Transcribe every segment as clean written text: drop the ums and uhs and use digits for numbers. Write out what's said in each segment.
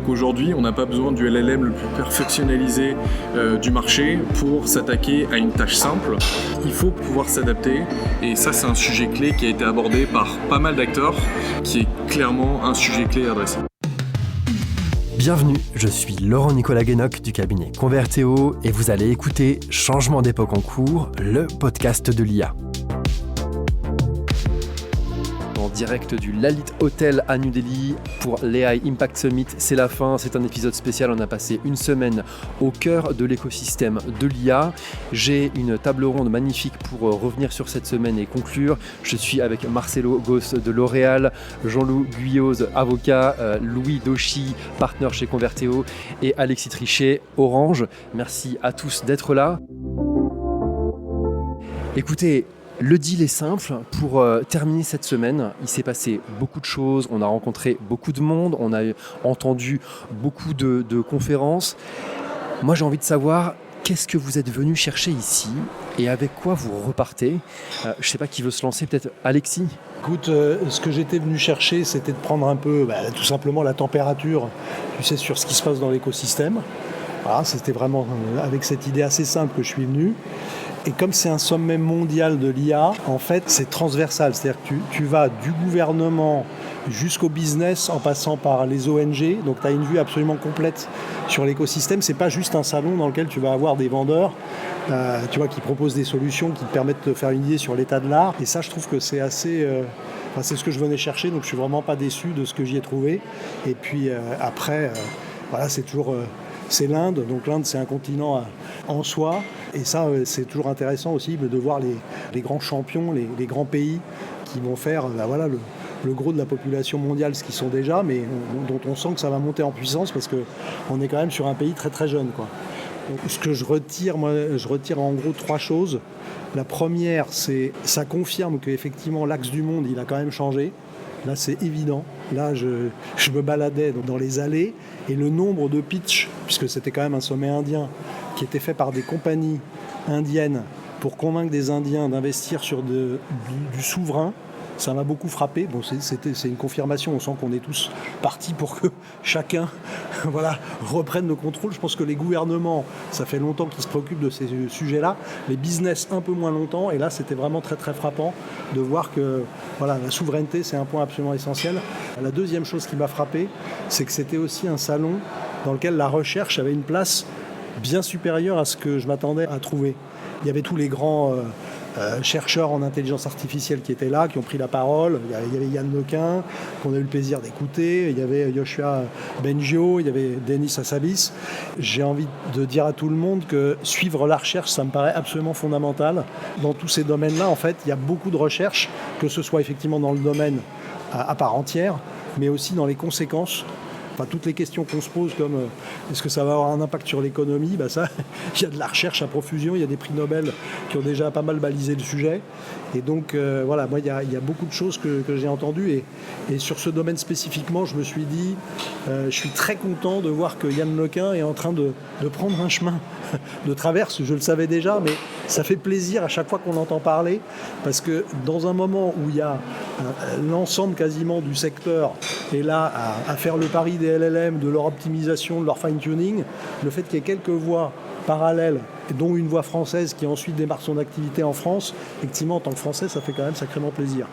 qu'aujourd'hui, on n'a pas besoin du LLM le plus perfectionnalisé du marché pour s'attaquer à une tâche simple. Il faut pouvoir s'adapter et ça, c'est un sujet clé qui a été abordé par pas mal d'acteurs, qui est clairement un sujet clé à adresser. Bienvenue, je suis Laurent-Nicolas Guénoc du cabinet Convertéo et vous allez écouter Changement d'époque en cours, le podcast de l'IA. En direct du Lalit Hotel à New Delhi pour l'AI Impact Summit. C'est la fin, c'est un épisode spécial. On a passé une semaine au cœur de l'écosystème de l'IA. J'ai une table ronde magnifique pour revenir sur cette semaine et conclure. Je suis avec Marcelo Goss de L'Oréal, Jean-Loup Guyot, avocat, Louis Dauchy, partenaire chez Convertéo et Alexis Trichet, Orange. Merci à tous d'être là. Écoutez, le deal est simple. Pour terminer cette semaine, il s'est passé beaucoup de choses. On a rencontré beaucoup de monde. On a entendu beaucoup de conférences. Moi, j'ai envie de savoir qu'est-ce que vous êtes venu chercher ici et avec quoi vous repartez. Je ne sais pas qui veut se lancer, peut-être Alexis. Écoute, ce que j'étais venu chercher, c'était de prendre un peu, tout simplement la température, sur ce qui se passe dans l'écosystème. Voilà, c'était vraiment avec cette idée assez simple que je suis venu. Et comme c'est un sommet mondial de l'IA, en fait, c'est transversal. C'est-à-dire que tu vas du gouvernement jusqu'au business en passant par les ONG. Donc, tu as une vue absolument complète sur l'écosystème. C'est pas juste un salon dans lequel tu vas avoir des vendeurs qui proposent des solutions qui te permettent de faire une idée sur l'état de l'art. Et ça, je trouve que c'est assez... c'est ce que je venais chercher. Donc, je suis vraiment pas déçu de ce que j'y ai trouvé. Et puis, après, c'est toujours... c'est l'Inde. Donc, l'Inde, c'est un continent en soi. Et ça, c'est toujours intéressant aussi de voir les grands champions, les grands pays qui vont faire le gros de la population mondiale, ce qu'ils sont déjà, mais dont on sent que ça va monter en puissance parce qu'on est quand même sur un pays très très jeune, quoi. Donc, ce que je retire en gros 3 choses. La première, c'est ça confirme qu'effectivement l'axe du monde, il a quand même changé. Là, c'est évident. Là, je me baladais dans les allées et le nombre de pitchs, puisque c'était quand même un sommet indien, qui était fait par des compagnies indiennes pour convaincre des Indiens d'investir sur du souverain, ça m'a beaucoup frappé. Bon, c'est une confirmation, on sent qu'on est tous partis pour que chacun reprenne le contrôle. Je pense que les gouvernements, ça fait longtemps qu'ils se préoccupent de ces sujets-là, les business un peu moins longtemps, et là c'était vraiment très très frappant de voir que la souveraineté c'est un point absolument essentiel. La deuxième chose qui m'a frappé, c'est que c'était aussi un salon dans lequel la recherche avait une place bien supérieure à ce que je m'attendais à trouver. Il y avait tous les grands chercheurs en intelligence artificielle qui étaient là, qui ont pris la parole. Il y avait Yann Lequin, qu'on a eu le plaisir d'écouter. Il y avait Yoshua Bengio, il y avait Denis Hassabis. J'ai envie de dire à tout le monde que suivre la recherche, ça me paraît absolument fondamental. Dans tous ces domaines-là, en fait, il y a beaucoup de recherche, que ce soit effectivement dans le domaine à part entière, mais aussi dans les conséquences. Toutes les questions qu'on se pose comme est-ce que ça va avoir un impact sur l'économie, ça, il y a de la recherche à profusion, il y a des prix Nobel qui ont déjà pas mal balisé le sujet. Et donc, moi, il y a beaucoup de choses que j'ai entendues. Et sur ce domaine spécifiquement, je me suis dit, je suis très content de voir que Yann Lequin est en train de prendre un chemin de traverse. Je le savais déjà, mais ça fait plaisir à chaque fois qu'on entend parler, parce que dans un moment où il y a l'ensemble quasiment du secteur est là à faire le pari des LLM, de leur optimisation, de leur fine-tuning, le fait qu'il y ait quelques voix parallèles, dont une voix française qui ensuite démarre son activité en France, effectivement, en tant que Français, ça fait quand même sacrément plaisir.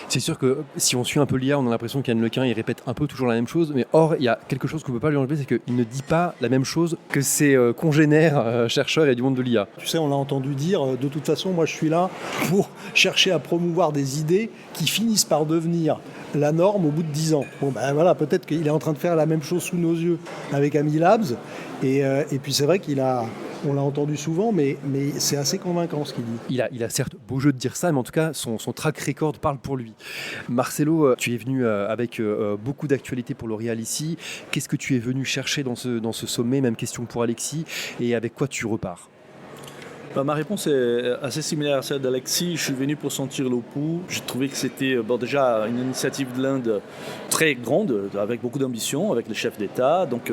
C'est sûr que si on suit un peu l'IA, on a l'impression qu'Yann Lequin, il répète un peu toujours la même chose, mais or, il y a quelque chose qu'on ne peut pas lui enlever, c'est qu'il ne dit pas la même chose que ses congénères chercheurs et du monde de l'IA. Tu sais, on l'a entendu dire, de toute façon, moi je suis là pour chercher à promouvoir des idées qui finissent par devenir la norme au bout de 10 ans. Peut-être qu'il est en train de faire la même chose sous nos yeux avec Ami Labs, et puis c'est vrai on l'a entendu souvent, mais c'est assez convaincant ce qu'il dit. Il a certes beau jeu de dire ça, mais en tout cas, son track record parle pour lui. Marcelo, tu es venu avec beaucoup d'actualités pour L'Oréal ici. Qu'est-ce que tu es venu chercher dans ce sommet? Même question pour Alexis. Et avec quoi tu repars? Ma réponse est assez similaire à celle d'Alexis. Je suis venu pour sentir le pouls. J'ai trouvé que c'était déjà une initiative de l'Inde très grande, avec beaucoup d'ambition, avec les chefs d'État. Donc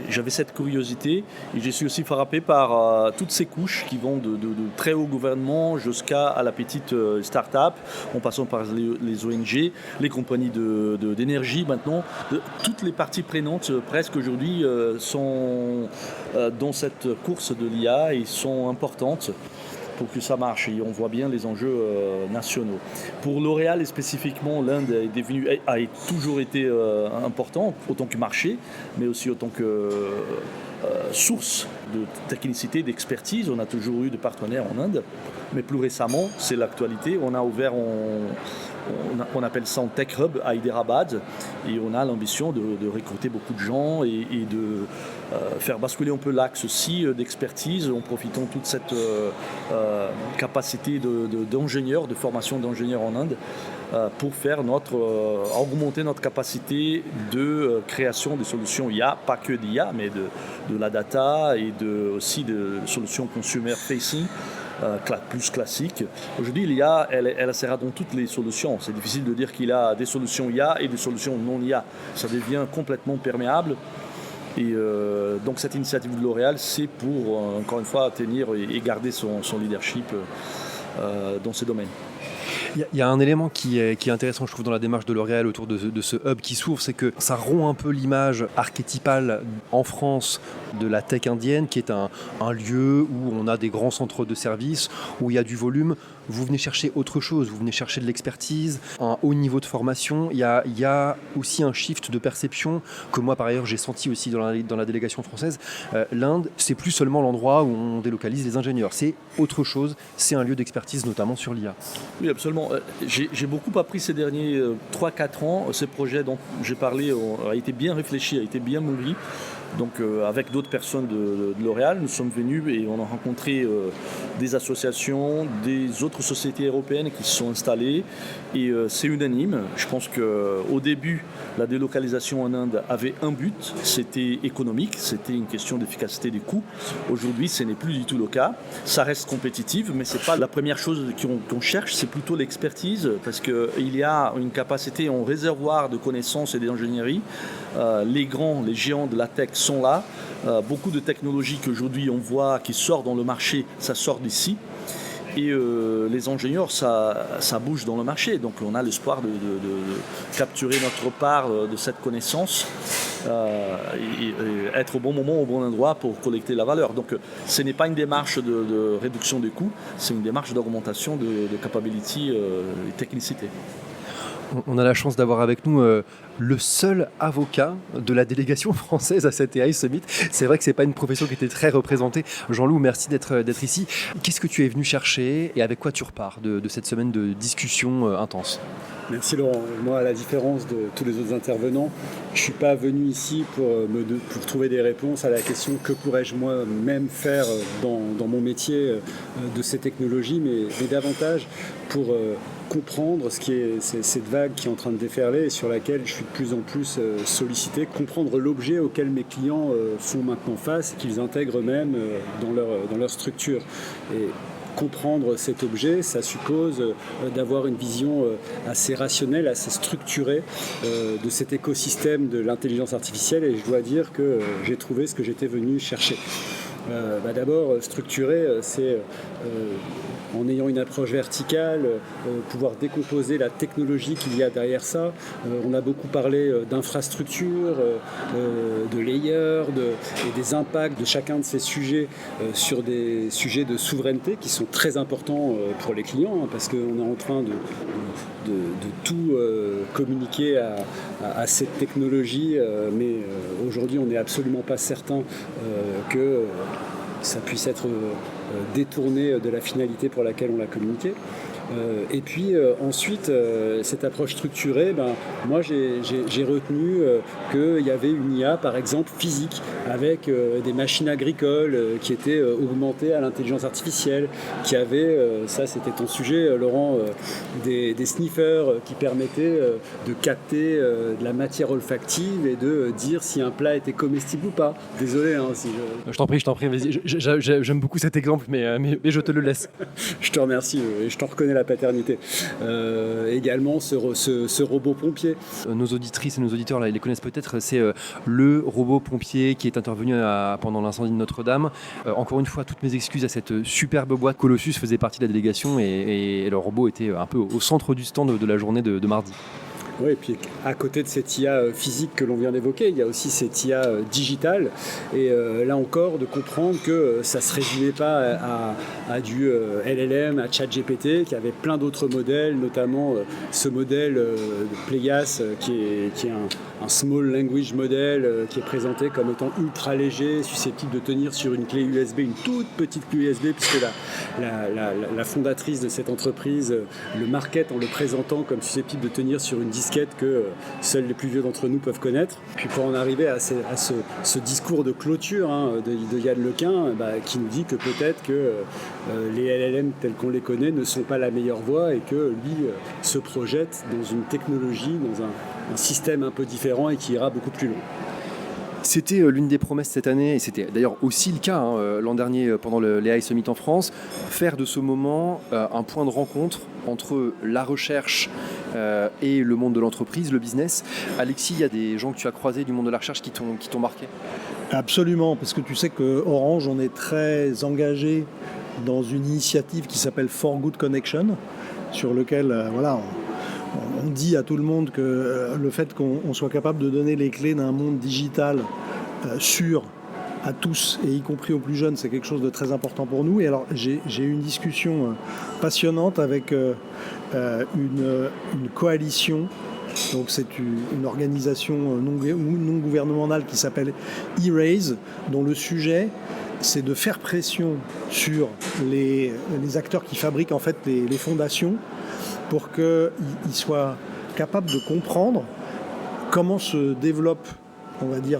j'avais cette curiosité et je suis aussi frappé par toutes ces couches qui vont de très haut gouvernement jusqu'à la petite start-up, en passant par les ONG, les compagnies d'énergie maintenant. Toutes les parties prenantes presque aujourd'hui sont dans cette course de l'IA et sont importantes pour que ça marche, et on voit bien les enjeux nationaux. Pour L'Oréal et spécifiquement, l'Inde a toujours été important autant que marché, mais aussi autant que source de technicité, d'expertise. On a toujours eu des partenaires en Inde, mais plus récemment, c'est l'actualité. On a ouvert, on appelle ça un Tech Hub à Hyderabad, et on a l'ambition de recruter beaucoup de gens et de faire basculer un peu l'axe aussi d'expertise en profitant de toute cette capacité d'ingénieurs, de formation d'ingénieurs en Inde pour faire augmenter notre capacité de création de solutions IA, pas que d'IA, mais de la data et aussi de solutions consumer facing. Plus classique. Aujourd'hui, l'IA, elle sera dans toutes les solutions. C'est difficile de dire qu'il y a des solutions IA et des solutions non IA. Ça devient complètement perméable. Et donc cette initiative de L'Oréal, c'est pour, encore une fois, tenir et garder son leadership dans ces domaines. Il y a un élément qui est intéressant, je trouve, dans la démarche de L'Oréal autour de ce hub qui s'ouvre, c'est que ça rompt un peu l'image archétypale en France de la tech indienne, qui est un lieu où on a des grands centres de services, où il y a du volume. Vous venez chercher autre chose, vous venez chercher de l'expertise, un haut niveau de formation. Il y a aussi un shift de perception que moi, par ailleurs, j'ai senti aussi dans la délégation française. L'Inde, c'est plus seulement l'endroit où on délocalise les ingénieurs. C'est autre chose, c'est un lieu d'expertise, notamment sur l'IA. Oui, absolument. J'ai beaucoup appris ces derniers 3-4 ans. Ce projet dont j'ai parlé a été bien réfléchi, a été bien mûri. Donc avec d'autres personnes de L'Oréal, nous sommes venus et on a rencontré des associations, des autres sociétés européennes qui se sont installées, et c'est unanime. Je pense qu'au début, la délocalisation en Inde avait un but, c'était économique, c'était une question d'efficacité des coûts. Aujourd'hui, ce n'est plus du tout le cas. Ça reste compétitif, mais ce n'est pas la première chose qu'on cherche, c'est plutôt l'expertise, parce qu'il y a une capacité en réservoir de connaissances et d'ingénierie. Les géants de la tech sont là. Beaucoup de technologies qu'aujourd'hui on voit qui sortent dans le marché, ça sort d'ici. Et les ingénieurs, ça bouge dans le marché. Donc on a l'espoir de capturer notre part de cette connaissance et être au bon moment, au bon endroit pour collecter la valeur. Donc ce n'est pas une démarche de réduction des coûts, c'est une démarche d'augmentation de capability et technicité. On a la chance d'avoir avec nous le seul avocat de la délégation française à cette AI Summit. C'est vrai que ce n'est pas une profession qui était très représentée. Jean-Loup, merci d'être ici. Qu'est-ce que tu es venu chercher et avec quoi tu repars de cette semaine de discussion intense ? Merci Laurent. Moi, à la différence de tous les autres intervenants, je ne suis pas venu ici pour trouver des réponses à la question que pourrais-je moi-même faire dans mon métier de ces technologies, mais davantage pour comprendre cette vague qui est en train de déferler et sur laquelle je suis de plus en plus sollicité, comprendre l'objet auquel mes clients font maintenant face et qu'ils intègrent eux-mêmes dans leur structure. Et comprendre cet objet, ça suppose d'avoir une vision assez rationnelle, assez structurée de cet écosystème de l'intelligence artificielle, et je dois dire que j'ai trouvé ce que j'étais venu chercher. D'abord, structuré, c'est en ayant une approche verticale, pouvoir décomposer la technologie qu'il y a derrière ça. On a beaucoup parlé d'infrastructures, de layers, et des impacts de chacun de ces sujets sur des sujets de souveraineté qui sont très importants pour les clients, parce qu'on est en train de tout communiquer à cette technologie, mais aujourd'hui on n'est absolument pas certain que ça puisse être détourné de la finalité pour laquelle on l'a communiqué. Et puis ensuite, cette approche structurée, moi j'ai retenu qu'il y avait une IA par exemple physique avec des machines agricoles qui étaient augmentées à l'intelligence artificielle, qui avait, ça c'était ton sujet Laurent, des sniffers qui permettaient de capter de la matière olfactive et de dire si un plat était comestible ou pas. Désolé si je t'en prie, vas-y. J'aime beaucoup cet exemple exemple, mais je te le laisse. Je te remercie et je t'en reconnais la paternité. Également, ce robot pompier. Nos auditrices et nos auditeurs, là, ils les connaissent peut-être, c'est le robot pompier qui est intervenu pendant l'incendie de Notre-Dame. Encore une fois, toutes mes excuses à cette superbe boîte. Colossus faisait partie de la délégation et le robot était un peu au centre du stand de la journée de mardi. Oui, et puis à côté de cette IA physique que l'on vient d'évoquer, il y a aussi cette IA digitale. Et là encore, de comprendre que ça ne se résumait pas à du LLM, à ChatGPT, qu'il y avait plein d'autres modèles, notamment ce modèle de Playas qui est un small language model qui est présenté comme étant ultra léger, susceptible de tenir sur une clé USB, une toute petite clé USB, puisque la fondatrice de cette entreprise le market en le présentant comme susceptible de tenir sur une disquette que seuls les plus vieux d'entre nous peuvent connaître. Puis pour en arriver à ce discours de clôture de Yann Lequin, qui nous dit que peut-être que les LLM tels qu'on les connaît ne sont pas la meilleure voie et que lui se projette dans une technologie, dans un système un peu différent et qui ira beaucoup plus loin. C'était l'une des promesses cette année, et c'était d'ailleurs aussi le cas l'an dernier pendant les AI Summit en France, faire de ce moment un point de rencontre entre la recherche et le monde de l'entreprise, le business. Alexis, il y a des gens que tu as croisés du monde de la recherche qui t'ont marqué ? Absolument, parce que tu sais que Orange, on est très engagé dans une initiative qui s'appelle For Good Connection, sur lequel on dit à tout le monde que le fait qu'on soit capable de donner les clés d'un monde digital sûr à tous, et y compris aux plus jeunes, c'est quelque chose de très important pour nous. Et alors, j'ai eu une discussion passionnante avec une coalition. Donc c'est une organisation non gouvernementale qui s'appelle E-Raise, dont le sujet c'est de faire pression sur les acteurs qui fabriquent en fait les fondations pour qu'ils soient capables de comprendre comment se développe, on va dire,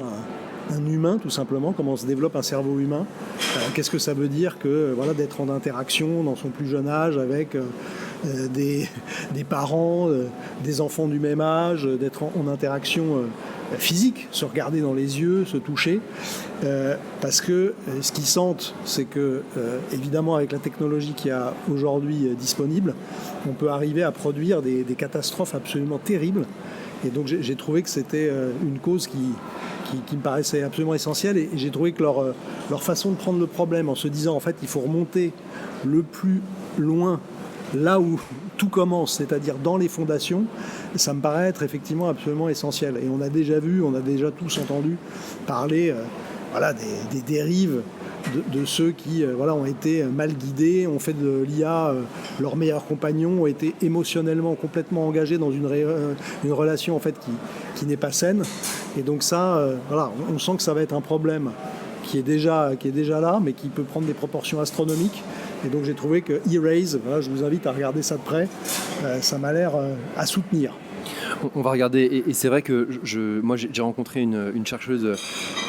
un humain tout simplement, comment se développe un cerveau humain, qu'est-ce que ça veut dire que d'être en interaction dans son plus jeune âge avec des parents, des enfants du même âge, d'être en interaction physique, se regarder dans les yeux, se toucher, parce que ce qu'ils sentent, c'est que évidemment avec la technologie qu'il y a aujourd'hui disponible, on peut arriver à produire des catastrophes absolument terribles. Et donc j'ai trouvé que c'était une cause qui me paraissait absolument essentielle, et j'ai trouvé que leur façon de prendre le problème en se disant en fait il faut remonter le plus loin là où tout commence, c'est-à-dire dans les fondations, ça me paraît être effectivement absolument essentiel. Et on a déjà tous entendu parler des dérives de ceux qui ont été mal guidés, ont fait de l'IA leur meilleur compagnon, ont été émotionnellement complètement engagés dans une relation en fait qui n'est pas saine. Et donc ça, on sent que ça va être un problème qui est déjà là, mais qui peut prendre des proportions astronomiques. Et donc j'ai trouvé que E-Raise, je vous invite à regarder ça de près, ça m'a l'air à soutenir. On va regarder, et c'est vrai que moi j'ai rencontré une chercheuse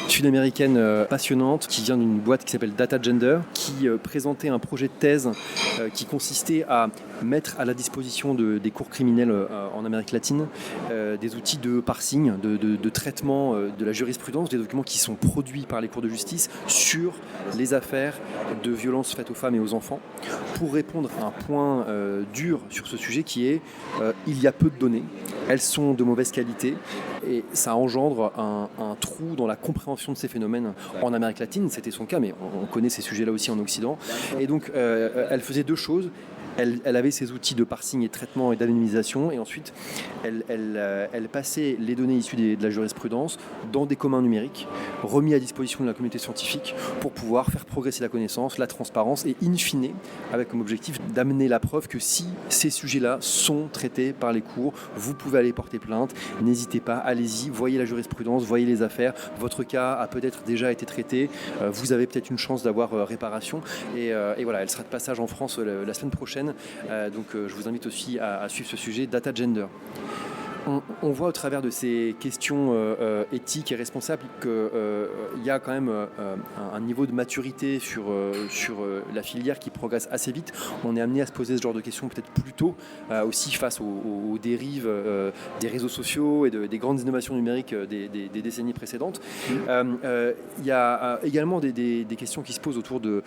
sud-américaine passionnante qui vient d'une boîte qui s'appelle Data Gender, qui présentait un projet de thèse qui consistait à mettre à la disposition des cours criminels en Amérique latine des outils de parsing, de traitement de la jurisprudence, des documents qui sont produits par les cours de justice sur les affaires de violences faites aux femmes et aux enfants, pour répondre à un point dur sur ce sujet qui est il y a peu de données, elles sont de mauvaise qualité, et ça engendre un trou dans la compréhension de ces phénomènes en Amérique latine. C'était son cas, mais on connaît ces sujets-là aussi en Occident. Et donc, elle faisait deux choses. Elle avait ses outils de parsing et de traitement et d'anonymisation, et ensuite elle passait les données issues de la jurisprudence dans des communs numériques remis à disposition de la communauté scientifique pour pouvoir faire progresser la connaissance, la transparence, et in fine avec comme objectif d'amener la preuve que si ces sujets-là sont traités par les cours, vous pouvez aller porter plainte, n'hésitez pas, allez-y, voyez la jurisprudence, voyez les affaires, votre cas a peut-être déjà été traité, vous avez peut-être une chance d'avoir réparation, et voilà, elle sera de passage en France la semaine prochaine. Donc je vous invite aussi à suivre ce sujet, Data Gender. On voit au travers de ces questions éthiques et responsables qu'il y a quand même un niveau de maturité sur la filière qui progresse assez vite. On est amené à se poser ce genre de questions peut-être plus tôt, aussi face aux dérives des réseaux sociaux et des grandes innovations numériques des décennies précédentes. Il y a également des questions qui se posent autour de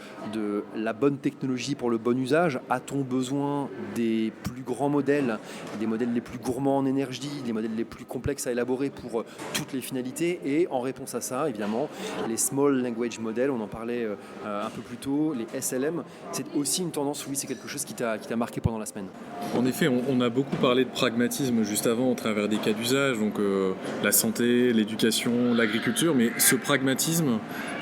la bonne technologie pour le bon usage. A-t-on besoin des plus grands modèles, des modèles les plus gourmands en énergie, des modèles les plus complexes à élaborer pour toutes les finalités? Et en réponse à ça, évidemment, les Small Language Models, on en parlait un peu plus tôt, les SLM, c'est aussi une tendance, oui, c'est quelque chose qui t'a marqué pendant la semaine. En effet, on a beaucoup parlé de pragmatisme juste avant au travers des cas d'usage, donc la santé, l'éducation, l'agriculture, mais ce pragmatisme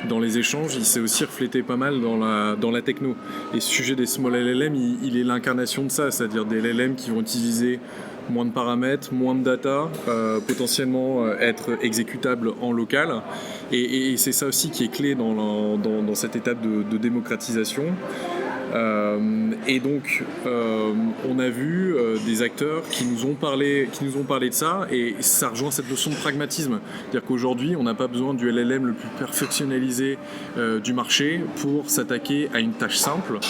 dans les échanges, il s'est aussi reflété pas mal dans la techno. Et ce sujet des Small LLM, il est l'incarnation de ça, c'est-à-dire des LLM qui vont utiliser moins de paramètres, moins de data, potentiellement être exécutables en local. Et c'est ça aussi qui est clé dans cette étape de démocratisation. Et donc, on a vu des acteurs qui nous ont parlé de ça, et ça rejoint cette notion de pragmatisme. C'est-à-dire qu'aujourd'hui, on n'a pas besoin du LLM le plus perfectionnalisé du marché pour s'attaquer à une tâche simple.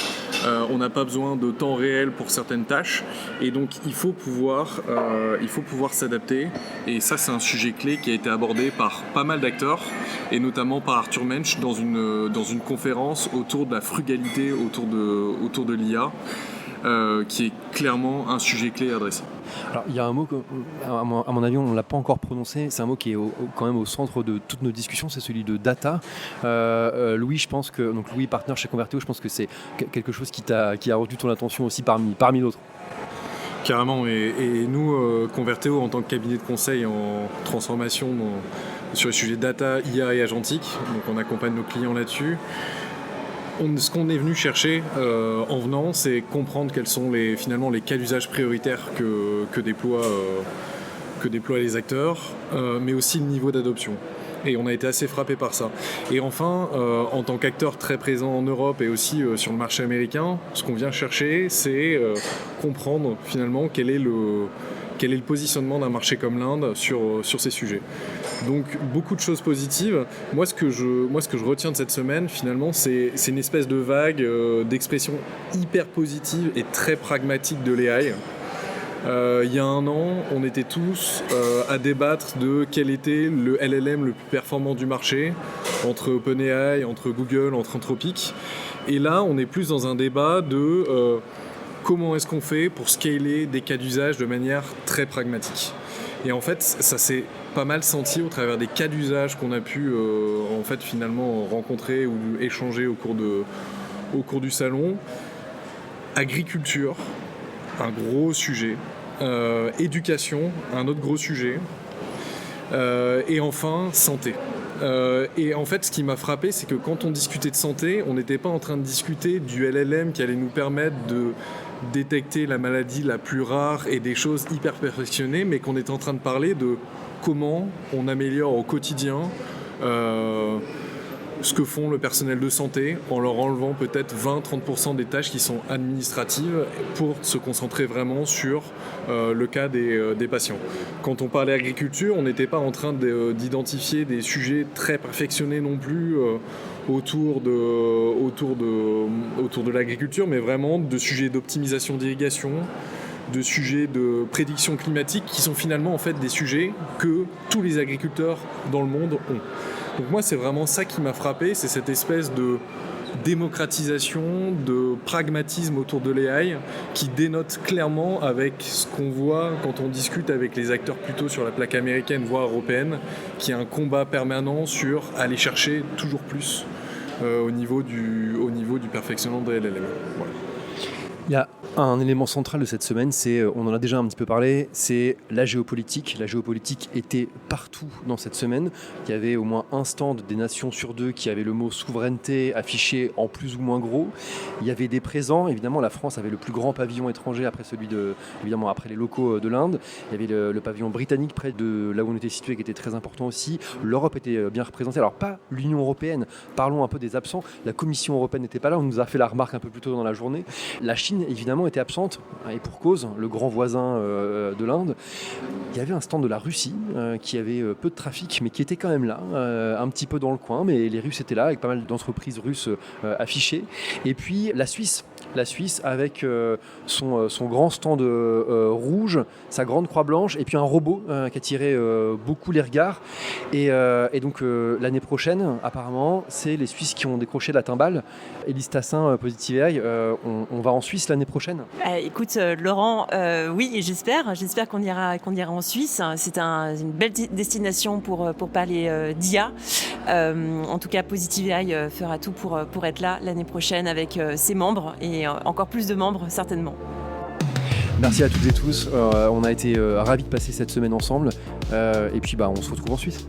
On n'a pas besoin de temps réel pour certaines tâches, et donc il faut pouvoir s'adapter. Et ça, c'est un sujet clé qui a été abordé par pas mal d'acteurs, et notamment par Arthur Mensch dans une conférence autour de la frugalité, autour de l'IA, qui est clairement un sujet clé à adresser. Alors, il y a un mot que, à mon avis, on ne l'a pas encore prononcé. C'est un mot qui est quand même au centre de toutes nos discussions, c'est celui de data. Louis, je pense que, donc Louis, partenaire chez Converteo, je pense que c'est quelque chose qui a retenu ton attention aussi parmi d'autres. Carrément, et nous, Converteo, en tant que cabinet de conseil en transformation sur les sujets data, IA et agentique, donc on accompagne nos clients là-dessus. Ce qu'on est venu chercher en venant, c'est comprendre quels sont finalement les cas d'usage prioritaires que déploient les acteurs, mais aussi le niveau d'adoption. Et on a été assez frappé par ça. Et enfin, en tant qu'acteur très présent en Europe et aussi sur le marché américain, ce qu'on vient chercher, c'est comprendre finalement quel est le positionnement d'un marché comme l'Inde sur ces sujets. Donc beaucoup de choses positives. Moi, ce que je retiens de cette semaine, finalement, c'est une espèce de vague d'expressions hyper positives et très pragmatiques de l'AI. Il y a un an, on était tous à débattre de quel était le LLM le plus performant du marché, entre OpenAI, entre Google, entre Anthropic. Et là, on est plus dans un débat de comment est-ce qu'on fait pour scaler des cas d'usage de manière très pragmatique. Et en fait, ça s'est pas mal senti au travers des cas d'usage qu'on a pu finalement rencontrer ou échanger au cours du salon. Agriculture, un gros sujet. Éducation, un autre gros sujet. Et enfin, santé. Et en fait, ce qui m'a frappé, c'est que quand on discutait de santé, on n'était pas en train de discuter du LLM qui allait nous permettre de détecter la maladie la plus rare et des choses hyper perfectionnées, mais qu'on était en train de parler de comment on améliore au quotidien ce que font le personnel de santé en leur enlevant peut-être 20-30% des tâches qui sont administratives pour se concentrer vraiment sur le cas des patients. Quand on parlait agriculture, on n'était pas en train d'identifier des sujets très perfectionnés non plus autour de l'agriculture, mais vraiment de sujets d'optimisation d'irrigation, de sujets de prédiction climatique qui sont finalement en fait des sujets que tous les agriculteurs dans le monde ont. Donc moi, c'est vraiment ça qui m'a frappé, c'est cette espèce de démocratisation, de pragmatisme autour de l'AI qui dénote clairement avec ce qu'on voit quand on discute avec les acteurs plutôt sur la plaque américaine, voire européenne, qui est un combat permanent sur aller chercher toujours plus au niveau du perfectionnement de LLM. Voilà. Il y a un élément central de cette semaine, on en a déjà un petit peu parlé, c'est la géopolitique. La géopolitique était partout dans cette semaine. Il y avait au moins un stand des nations sur deux qui avait le mot souveraineté affiché en plus ou moins gros. Il y avait des présents. Évidemment, la France avait le plus grand pavillon étranger après après les locaux de l'Inde. Il y avait le pavillon britannique près de là où on était situé qui était très important aussi. L'Europe était bien représentée. Alors pas l'Union européenne. Parlons un peu des absents. La Commission européenne n'était pas là. On nous a fait la remarque un peu plus tôt dans la journée. La Chine, évidemment, finalement était absente, et pour cause, le grand voisin de l'Inde. Il y avait un stand de la Russie qui avait peu de trafic, mais qui était quand même là, un petit peu dans le coin, mais les Russes étaient là, avec pas mal d'entreprises russes affichées. Et puis la Suisse avec son grand stand rouge, sa grande croix blanche, et puis un robot qui attirait beaucoup les regards. Et donc l'année prochaine, apparemment, c'est les Suisses qui ont décroché la timbale. Élise Tassin, Positive AI, on va en Suisse l'année prochaine. Écoute, Laurent, oui, j'espère qu'on ira en Suisse. C'est une belle destination pour parler d'IA. En tout cas, Positive AI fera tout pour être là l'année prochaine avec ses membres et encore plus de membres certainement. Merci à toutes et tous. On a été ravis de passer cette semaine ensemble. Et puis on se retrouve en Suisse.